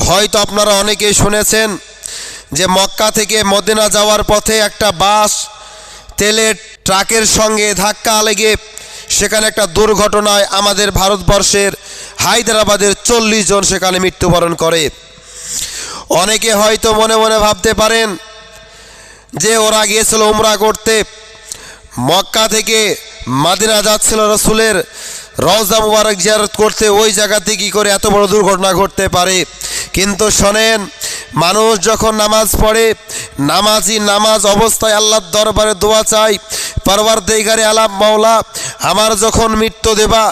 হয়তো আপনারা অনেকেই শুনেছেন যে মক্কা থেকে মদিনা যাওয়ার পথে একটা বাস তেলের ট্রাকের সঙ্গে ধাক্কা লেগে সেখানে একটা দুর্ঘটনায় আমাদের ভারতবর্ষের হায়দ্রাবাদের 40 জন সেখানে মৃত্যুবরণ করে। অনেকে হয়তো মনে মনে ভাবতে পারেন যে ওরা গিয়েছিল উমরা করতে, মক্কা থেকে মদিনা যাচ্ছিল রসুলের রওজা মুবারক জিয়ারত করতে, ওই জায়গাতে কী করে এত বড় দুর্ঘটনা ঘটতে পারে। কিন্তু শোনেন, মানুষ যখন নামাজ পড়ে, নামাজ অবস্থায় আল্লাহর দরবারে দোয়া চাই, পরওয়ারদিগারে আলাম মাওলা আমার যখন মৃত্যু দেবা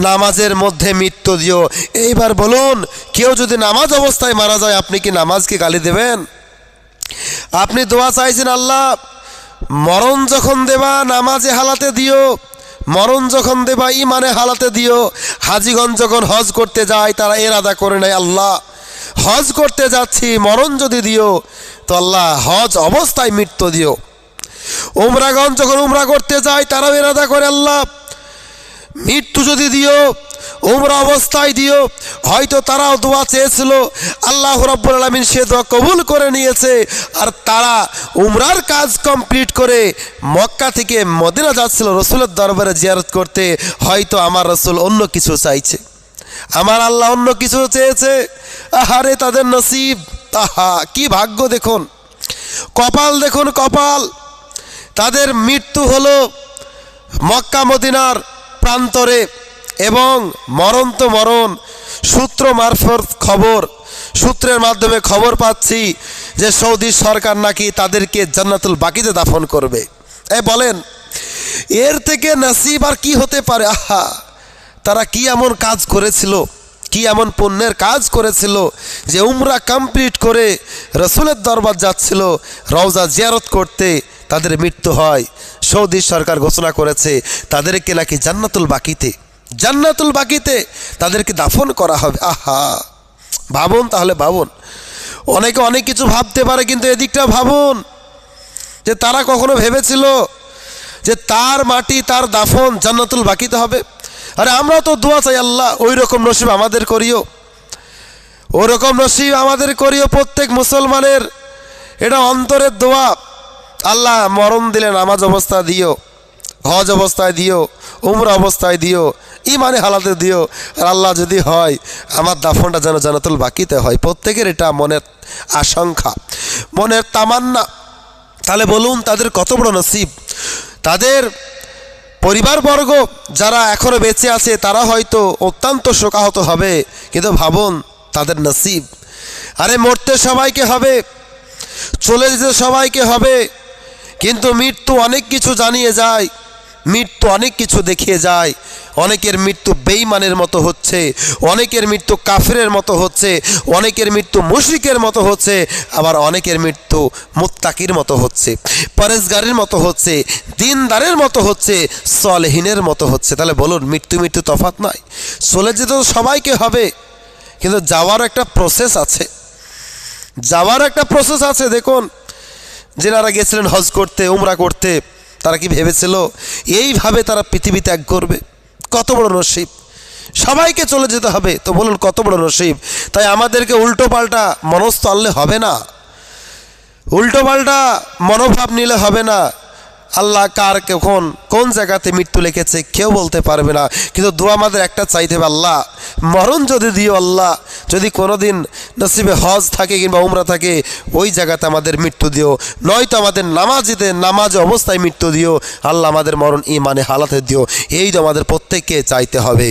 নামাজের মধ্যে মৃত্যু দিও। এইবার বলুন, কেউ যদি নামাজ অবস্থায় মারা যায়, আপনি কি নামাজকে গালি দেবেন? আপনি দোয়া চাইছেন আল্লাহ মরণ যখন দেবা নামাজে হালাতে দিও, মরণ যখন দেবা ইমানে হালাতে দিও। হাজিগণ যখন হজ করতে যায় তারা ইরাদা করে নেয়, আল্লাহ হজ করতে যাচ্ছি, মরণ যদি দিও তো আল্লাহ হজ অবস্থায় মৃত্যু দিও। উমরাগণ যখন উমরা করতে যায় তারাও ইরাদা করে, আল্লাহ মৃত্যু যদি দিও উমরা অবস্থায় দিও। হয়তো তারাও দোয়া চেয়েছিল, আল্লাহ রাব্বুল আলামিন সে দোয়া কবুল করে নিয়েছে, আর তারা উমরার কাজ কমপ্লিট করে মক্কা থেকে মদিনা যাচ্ছিল রসুলের দরবারে জিয়ারত করতে। হয়তো আমার রসুল অন্য কিছু চাইছে, আমার আল্লাহ অন্য কিছু চেয়েছে। আহারে তাদের নসিব, আহা কি ভাগ্য দেখুন, কপাল দেখুন কপাল। তাদের মৃত্যু হলো মক্কা মদিনার প্রান্তরে, এবং মরণ তো মরণ। সূত্র মারফত খবর, সূত্রের মাধ্যমে খবর পাচ্ছি যে সৌদি সরকার নাকি তাদেরকে জান্নাতুল বাকিতে দাফন করবে। বলেন এর থেকে নসিব আর কি হতে পারে? আহা, তারা কি এমন কাজ করেছিল, কি এমন পুণ্যের কাজ করেছিল যে উমরা কমপ্লিট করে রসুলের দরবার যাচ্ছিল রওজা জিয়ারত করতে, তাদের মৃত্যু হয়। সৌদি সরকার ঘোষণা করেছে তাদেরকে নাকি জান্নাতুল বাকিতে তাদেরকে দাফন করা হবে। আহা, ভাবুন তাহলে, ভাবুন। অনেকে অনেক কিছু ভাবতে পারে, কিন্তু এদিকটা ভাবুন যে তারা কখনো ভেবেছিল যে তার মাটি তার দাফন জান্নাতুল বাকিতে হবে? আরে আমরা তো দোয়া চাই, আল্লাহ ওই রকম নসিব আমাদের করিও, ওই রকম নসিব আমাদের করিও। প্রত্যেক মুসলমানের এটা অন্তরের দোয়া, আল্লাহ মরণ দিলে নামাজ অবস্থায় দিও, হজ অবস্থায় দিও, উমরা অবস্থায় দিও, ইমানে হালাতে দিও, আর আল্লাহ যদি হয় আমার দাফনটা যেন জান্নাতুল বাকিতে হয়। প্রত্যেকের এটা মনের আশঙ্কা, মনের তামান্না। তাহলে বলুন তাদের কত বড় নসিব। তাদের পরিবারবর্গ যারা এখনও বেঁচে আছে তারা হয়তো অত্যন্ত শোকাহত হবে, কিন্তু ভাবুন তাদের নসিব। আরে মরতে সবাইকে হবে, চলে যেতে সবাইকে হবে, কিন্তু মৃত্যু অনেক কিছু জানিয়ে যায়, মৃত্যু অনেক কিছু দেখিয়ে যায়। অনেকের মৃত্যু বেঈমানের মতো হচ্ছে, অনেকের মৃত্যু কাফিরের মতো হচ্ছে, অনেকের মৃত্যু মুশরিকের মতো হচ্ছে, আবার অনেকের মৃত্যু মুত্তাকির মতো হচ্ছে, পরেজগারের মতো হচ্ছে, দিনদারের মতো হচ্ছে, সালেহিনের মতো হচ্ছে। তাহলে বলুন মৃত্যু তফাৎ নাই। চলে যেতে তো সবাইকে হবে, কিন্তু যাওয়ার একটা প্রসেস আছে, যাওয়ার একটা প্রসেস আছে। দেখুন যেনারা গেছিলেন হজ করতে, উমরা করতে, তারা কি ভেবেছিল এইভাবে তারা পৃথিবী ত্যাগ করবে? কত বড় নসিব, সবাইকে চলে যেতে হবে। তো বলুন কত বড় নসিব। তাই আমাদেরকে উল্টো পাল্টা মনস্থ আনলে হবে না, উল্টো পাল্টা মনোভাব নিলে হবে না। আল্লাহ কার কখন কোন জায়গাতে মৃত্যু লিখেছে কেউ বলতে পারবে না, কিন্তু দোয়া আমাদের একটা চাইতে হবে, আল্লাহ মরণ যদি দিও, আল্লাহ যদি কোনো দিন নসিবে হজ থাকে কিংবা উমরা থাকে ওই জায়গাতে আমাদের মৃত্যু দিও, নয়তো আমাদের নামাজ অবস্থায় মৃত্যু দিও। আল্লাহ আমাদের মরণ ইমানে হালাতে দিও। এই তো আমাদের প্রত্যেককে চাইতে হবে।